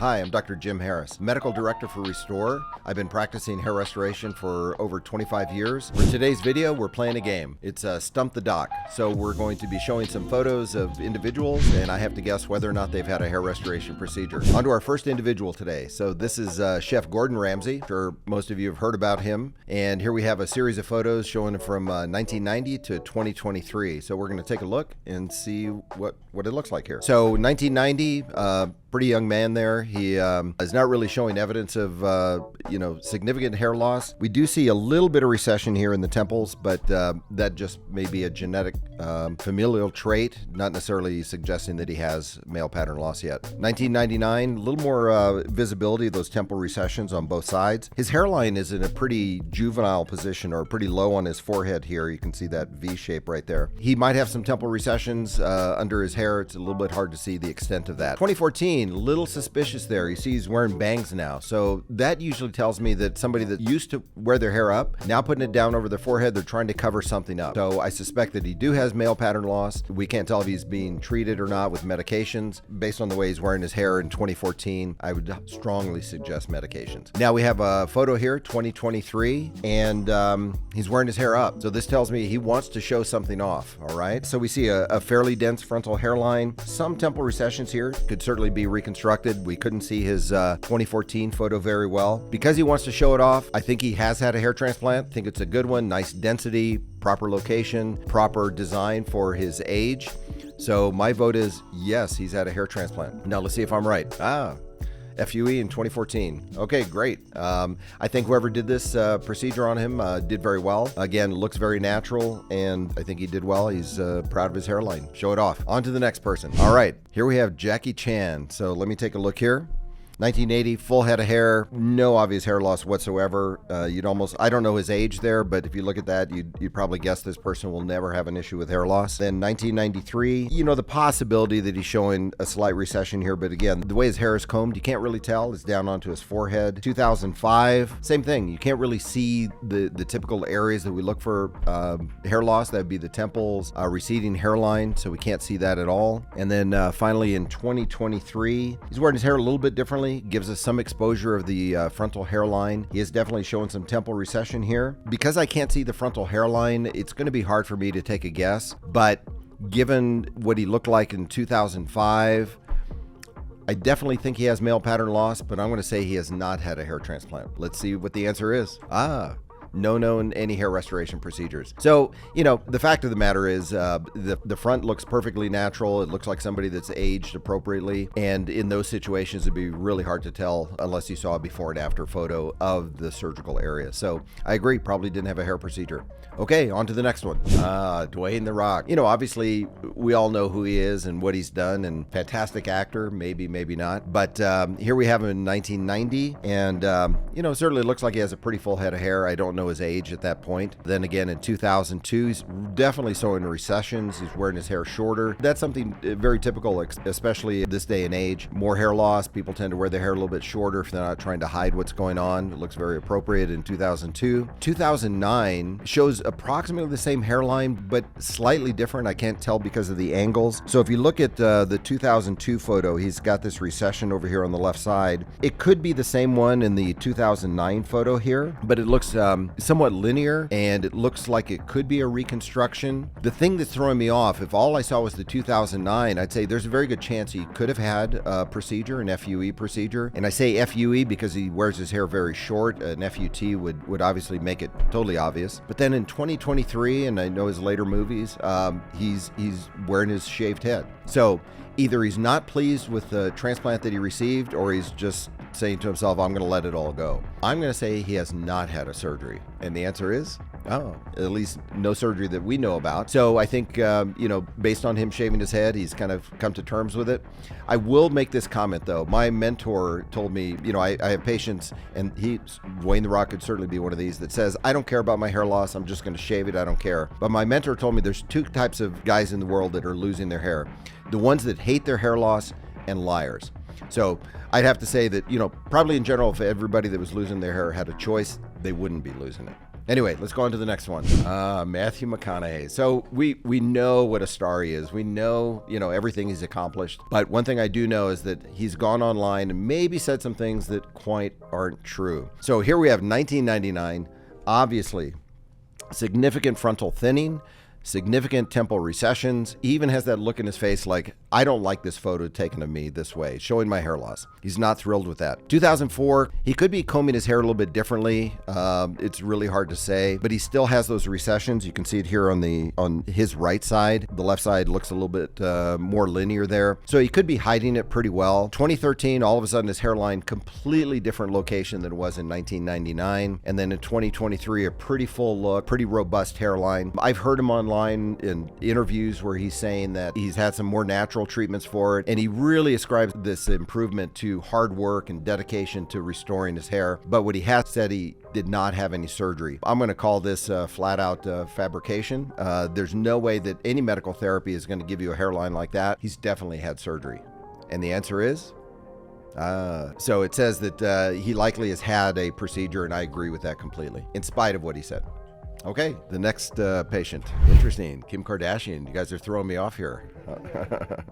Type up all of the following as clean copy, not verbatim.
Hi, I'm Dr. Jim Harris, Medical Director for Restore. I've been practicing hair restoration for over 25 years. For today's video, we're playing a game. It's Stump the Doc. So we're going to be showing some photos of individuals, and I have to guess whether or not they've had a hair restoration procedure. On to our first individual today. So this is Chef Gordon Ramsay. I'm sure most of you have heard about him. And here we have a series of photos showing from 1990 to 2023. So we're going to take a look and see what it looks like here. So 1990, pretty young man there. He is not really showing evidence of, significant hair loss. We do see a little bit of recession here in the temples, but that just may be a genetic familial trait, not necessarily suggesting that he has male pattern loss yet. 1999, a little more visibility of those temple recessions on both sides. His hairline is in a pretty juvenile position, or pretty low on his forehead here. You can see that V shape right there. He might have some temple recessions under his hair. It's a little bit hard to see the extent of that. 2014, a little suspicious there. You see he's wearing bangs now. So that usually tells me that somebody that used to wear their hair up, now putting it down over their forehead, they're trying to cover something up. So I suspect that he has male pattern loss. We can't tell if he's being treated or not with medications. Based on the way he's wearing his hair in 2014, I would strongly suggest medications. Now we have a photo here, 2023, and he's wearing his hair up. So this tells me he wants to show something off, all right? So we see a fairly dense frontal hairline. Some temple recessions here could certainly be reconstructed. We couldn't see his 2014 photo very well. Because he wants to show it off, I think he has had a hair transplant. I think it's a good one, nice density, proper location, proper design for his age. So my vote is yes, he's had a hair transplant. Now let's see if I'm right. FUE in 2014. Okay, great. I think whoever did this procedure on him did very well. Again, looks very natural, and I think he did well. He's proud of his hairline. Show it off. On to the next person. All right, here we have Jackie Chan. So let me take a look here. 1980, full head of hair, no obvious hair loss whatsoever. I don't know his age there, but if you look at that, you'd probably guess this person will never have an issue with hair loss. Then 1993, the possibility that he's showing a slight recession here, but again, the way his hair is combed, you can't really tell. It's down onto his forehead. 2005, same thing. You can't really see the typical areas that we look for hair loss. That would be the temples, receding hairline, so we can't see that at all. And then finally in 2023, he's wearing his hair a little bit differently. Gives us some exposure of the frontal hairline. He is definitely showing some temple recession here. Because I can't see the frontal hairline, it's going to be hard for me to take a guess, but given what he looked like in 2005, I definitely think he has male pattern loss, but I'm going to say he has not had a hair transplant. Let's see what the answer is. No known any hair restoration procedures. So, the fact of the matter is the front looks perfectly natural. It looks like somebody that's aged appropriately. And in those situations, it'd be really hard to tell unless you saw a before and after photo of the surgical area. So I agree, probably didn't have a hair procedure. Okay, on to the next one. Dwayne The Rock. Obviously we all know who he is and what he's done, and fantastic actor, maybe not. But here we have him in 1990, and certainly looks like he has a pretty full head of hair. I don't know his age at that point. Then again in 2002, he's definitely showing recessions. He's wearing his hair shorter. That's something very typical, especially this day and age. More hair loss. People tend to wear their hair a little bit shorter if they're not trying to hide what's going on. It looks very appropriate in 2002. 2009 shows approximately the same hairline, but slightly different. I can't tell because of the angles. So if you look at the 2002 photo, he's got this recession over here on the left side. It could be the same one in the 2009 photo here, but it looks somewhat linear, and it looks like it could be a reconstruction. The thing that's throwing me off, if all I saw was the 2009, I'd say there's a very good chance he could have had a procedure, an FUE procedure. And I say FUE because he wears his hair very short. An FUT would obviously make it totally obvious. But then in 2023, and I know his later movies, he's wearing his shaved head. So either he's not pleased with the transplant that he received, or he's just saying to himself, I'm going to let it all go. I'm going to say he has not had a surgery. And the answer is, at least no surgery that we know about. So I think, based on him shaving his head, he's kind of come to terms with it. I will make this comment, though. My mentor told me, I have patients, and Dwayne The Rock could certainly be one of these, that says, I don't care about my hair loss. I'm just going to shave it. I don't care. But my mentor told me there's two types of guys in the world that are losing their hair. The ones that hate their hair loss, and liars. So I'd have to say that, probably in general, if everybody that was losing their hair had a choice, they wouldn't be losing it. Anyway, let's go on to the next one. Matthew McConaughey. So we know what a star he is. We know, everything he's accomplished. But one thing I do know is that he's gone online and maybe said some things that quite aren't true. So here we have 1999, obviously significant frontal thinning, significant temporal recessions. He even has that look in his face like, I don't like this photo taken of me this way, showing my hair loss. He's not thrilled with that. 2004, he could be combing his hair a little bit differently. It's really hard to say, but he still has those recessions. You can see it here on his right side. The left side looks a little bit more linear there. So he could be hiding it pretty well. 2013, all of a sudden his hairline completely different location than it was in 1999. And then in 2023, a pretty full look, pretty robust hairline. I've heard him online in interviews where he's saying that he's had some more natural treatments for it, and he really ascribes this improvement to hard work and dedication to restoring his hair. But what he has said, he did not have any surgery. I'm going to call this flat out fabrication. There's no way that any medical therapy is going to give you a hairline like that. He's definitely had surgery. And the answer is? So it says that he likely has had a procedure, and I agree with that completely, in spite of what he said. Okay, the next patient. Interesting. Kim Kardashian. You guys are throwing me off here.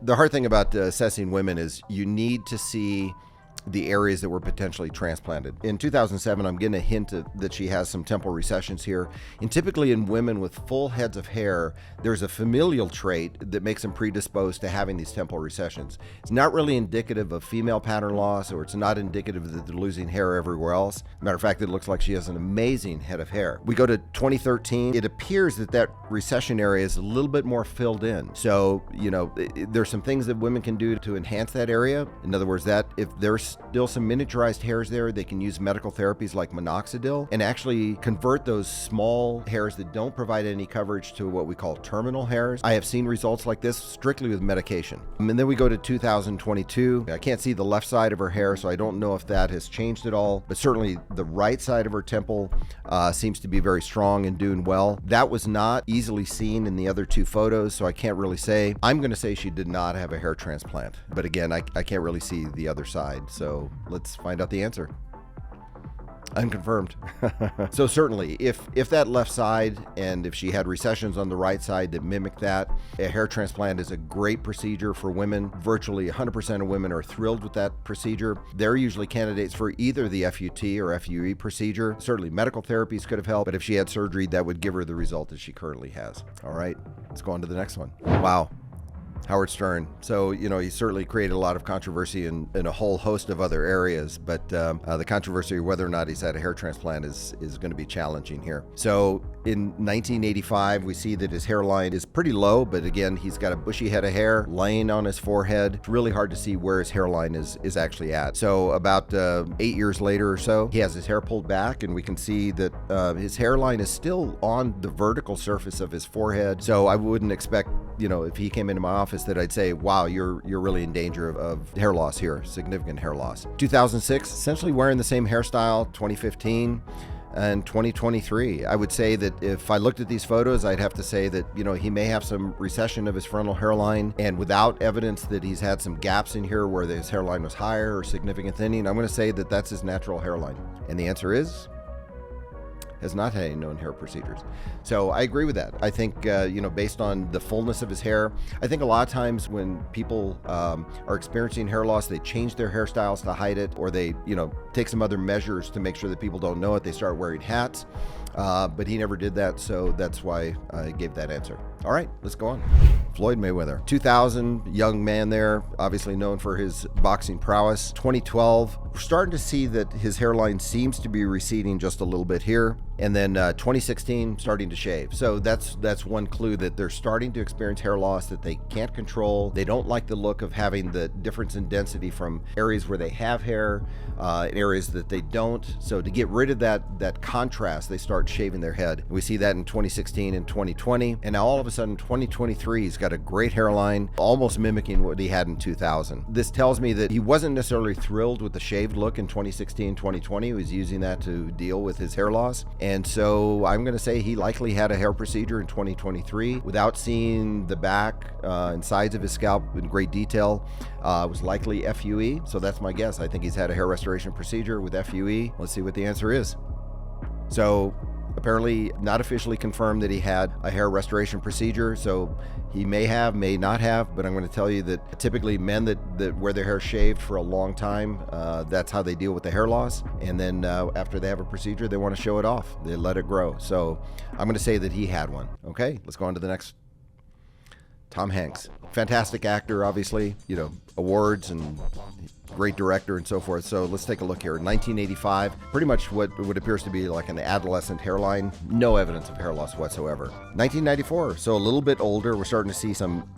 The hard thing about assessing women is you need to see the areas that were potentially transplanted. In 2007, I'm getting a hint that she has some temporal recessions here. And typically in women with full heads of hair, there's a familial trait that makes them predisposed to having these temporal recessions. It's not really indicative of female pattern loss, or it's not indicative that they're losing hair everywhere else. Matter of fact, it looks like she has an amazing head of hair. We go to 2013. It appears that recession area is a little bit more filled in. So, there's some things that women can do to enhance that area. In other words, that if there's still some miniaturized hairs there, they can use medical therapies like minoxidil and actually convert those small hairs that don't provide any coverage to what we call terminal hairs. I have seen results like this strictly with medication. And then we go to 2022. I can't see the left side of her hair, so I don't know if that has changed at all, but certainly the right side of her temple seems to be very strong and doing well. That was not easily seen in the other two photos, so I can't really say. I'm going to say she did not have a hair transplant, but again, I can't really see the other side. So let's find out the answer. Unconfirmed. So certainly, if that left side, and if she had recessions on the right side that mimic that, a hair transplant is a great procedure for women. Virtually 100% of women are thrilled with that procedure. They're usually candidates for either the FUT or FUE procedure. Certainly medical therapies could have helped, but if she had surgery, that would give her the result that she currently has. All right, let's go on to the next one. Wow. Howard Stern. So, he certainly created a lot of controversy in a whole host of other areas, but the controversy of whether or not he's had a hair transplant is going to be challenging here. So in 1985, we see that his hairline is pretty low, but again, he's got a bushy head of hair laying on his forehead. It's really hard to see where his hairline is actually at. So about 8 years later or so, he has his hair pulled back, and we can see that his hairline is still on the vertical surface of his forehead. So I wouldn't expect, if he came into my office, that I'd say, wow, you're really in danger of hair loss here, significant hair loss. 2006, essentially wearing the same hairstyle. 2015 and 2023. I would say that if I looked at these photos, I'd have to say that, he may have some recession of his frontal hairline, and without evidence that he's had some gaps in here where his hairline was higher or significant thinning, I'm going to say that that's his natural hairline. And the answer is, has not had any known hair procedures. So I agree with that. I think, based on the fullness of his hair, I think a lot of times when people are experiencing hair loss, they change their hairstyles to hide it, or they, take some other measures to make sure that people don't know it. They start wearing hats, but he never did that, so that's why I gave that answer. All right, let's go on. Floyd Mayweather, 2000, young man there, obviously known for his boxing prowess. 2012, we're starting to see that his hairline seems to be receding just a little bit here. And then 2016, starting to shave. So that's one clue that they're starting to experience hair loss that they can't control. They don't like the look of having the difference in density from areas where they have hair, areas that they don't. So to get rid of that contrast, they start shaving their head. We see that in 2016 and 2020. And now all of a sudden, 2023, he's got a great hairline, almost mimicking what he had in 2000. This tells me that he wasn't necessarily thrilled with the shaved look in 2016, 2020. He was using that to deal with his hair loss. And so I'm going to say he likely had a hair procedure in 2023 without seeing the back and sides of his scalp in great detail. It was likely FUE. So that's my guess. I think he's had a hair restoration procedure with FUE. Let's see what the answer is. So Apparently not officially confirmed that he had a hair restoration procedure, so he may have, may not have, but I'm going to tell you that typically men that wear their hair shaved for a long time, that's how they deal with the hair loss. And then after they have a procedure, they want to show it off. They let it grow. So I'm going to say that he had one. Okay, let's go on to the next. Tom Hanks, fantastic actor, obviously, awards and great director and so forth. So let's take a look here. 1985, pretty much what appears to be like an adolescent hairline. No evidence of hair loss whatsoever. 1994, so a little bit older. We're starting to see some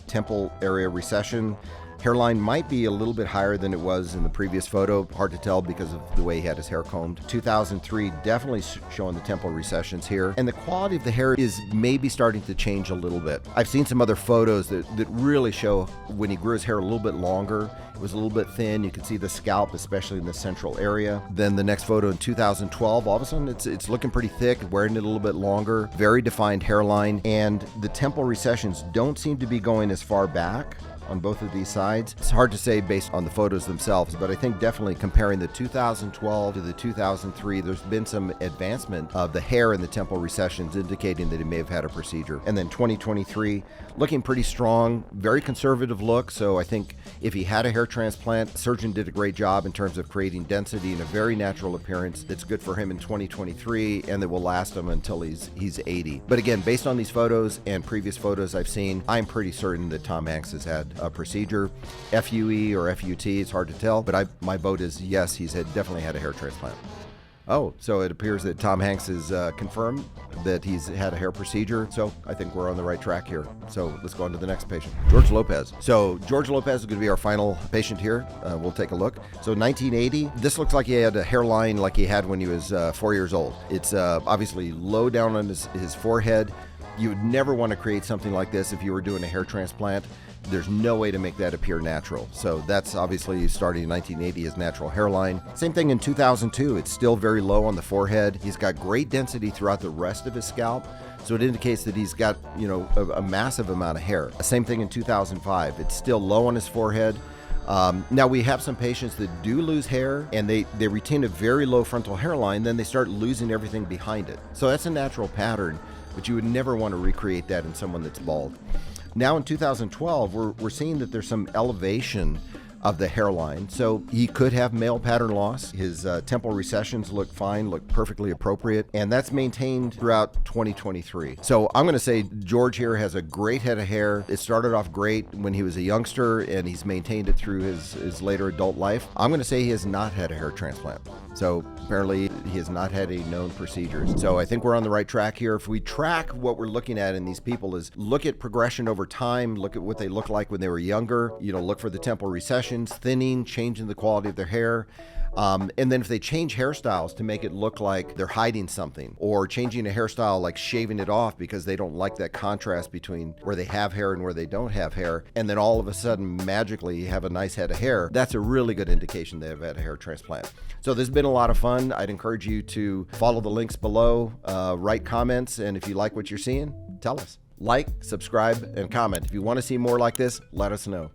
temple area recession. Hairline might be a little bit higher than it was in the previous photo. Hard to tell because of the way he had his hair combed. 2003, definitely showing the temple recessions here. And the quality of the hair is maybe starting to change a little bit. I've seen some other photos that really show when he grew his hair a little bit longer. It was a little bit thin. You could see the scalp, especially in the central area. Then the next photo in 2012, all of a sudden it's looking pretty thick, wearing it a little bit longer. Very defined hairline. And the temple recessions don't seem to be going as far back on both of these sides. It's hard to say based on the photos themselves, but I think definitely comparing the 2012 to the 2003, there's been some advancement of the hair in the temple recessions, indicating that he may have had a procedure. And then 2023, looking pretty strong, very conservative look. So I think if he had a hair transplant, the surgeon did a great job in terms of creating density and a very natural appearance that's good for him in 2023 and that will last him until he's 80. But again, based on these photos and previous photos I've seen, I'm pretty certain that Tom Hanks has had a procedure. FUE or FUT, it's hard to tell, but my vote is yes, he's definitely had a hair transplant. Oh, so it appears that Tom Hanks is confirmed that he's had a hair procedure. So I think we're on the right track here. So let's go on to the next patient, George Lopez. So George Lopez is going to be our final patient here. We'll take a look. So 1980, this looks like he had a hairline like he had when he was 4 years old. It's obviously low down on his forehead. You would never want to create something like this if you were doing a hair transplant. There's no way to make that appear natural. So that's obviously starting in 1980, his natural hairline. Same thing in 2002. It's still very low on the forehead. He's got great density throughout the rest of his scalp. So it indicates that he's got, a massive amount of hair. Same thing in 2005. It's still low on his forehead. Now we have some patients that do lose hair and they retain a very low frontal hairline, then they start losing everything behind it. So that's a natural pattern, but you would never want to recreate that in someone that's bald. Now in 2012, we're seeing that there's some elevation of the hairline. So he could have male pattern loss. His temple recessions look fine, look perfectly appropriate, and that's maintained throughout 2023. So I'm going to say George here has a great head of hair. It started off great when he was a youngster, and he's maintained it through his later adult life. I'm going to say he has not had a hair transplant. So apparently he has not had any known procedures. So I think we're on the right track here. If we track what we're looking at in these people is look at progression over time, look at what they look like when they were younger, look for the temple recessions, thinning, changing the quality of their hair. And then if they change hairstyles to make it look like they're hiding something, or changing a hairstyle like shaving it off because they don't like that contrast between where they have hair and where they don't have hair, and then all of a sudden magically have a nice head of hair, that's a really good indication they have had a hair transplant. So this has been a lot of fun. I'd encourage you to follow the links below, write comments, and if you like what you're seeing, tell us. Like, subscribe, and comment. If you want to see more like this, let us know.